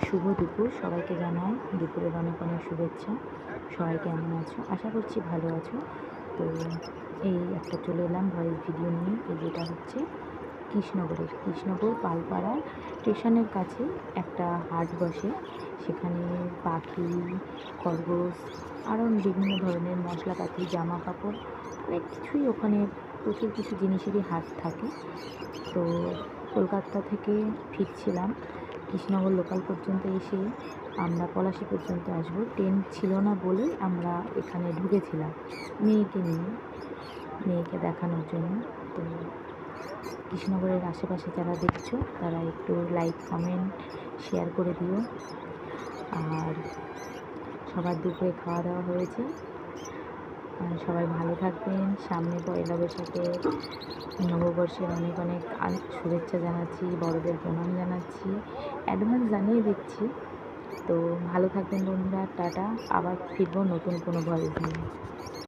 শুভ দুপুর সবাইকে জানাই দুপুরের অনেক অনেক শুভেচ্ছা। সবাই কেমন আছো? আশা করছি ভালো আছো। তো এই একটা চলে এলাম ভয়েস ভিডিও নিয়ে। যেটা হচ্ছে কৃষ্ণনগর পালপাড়া স্টেশনের কাছে একটা হাট বসে। সেখানে পাখি, খরগোশ, আরও বিভিন্ন ধরনের মশলাপাতি, জামা কাপড়, অনেক কিছুই ওখানে, প্রচুর কিছু জিনিসেরই হাট থাকে। তো কলকাতা থেকে ফিরছিলাম, কৃষ্ণনগর লোকাল পর্যন্ত এসে আমরা পলাশী পর্যন্ত আসবো। ট্রেন ছিল না বলেই আমরা এখানে ঢুকেছিলাম মেয়েকে নিয়ে, মেয়েকে দেখানোর জন্য। তো কৃষ্ণনগরের আশেপাশে যারা দেখছো তারা একটু লাইক, কমেন্ট, শেয়ার করে দিও। আর সবার দুপুরে খাওয়া দাওয়া হয়েছে। সবাই ভালো থাকবেন। সামনে পয়লা বৈশাখে নববর্ষের অনেক অনেক শুভেচ্ছা জানাচ্ছি, বড়দের প্রণাম জানাচ্ছি, অ্যাডভান্স জানিয়ে দিচ্ছি। তো ভালো থাকবেন বন্ধুরা, টাটা। আবার ফিরবো নতুন কোনো ভয়েস নিয়ে।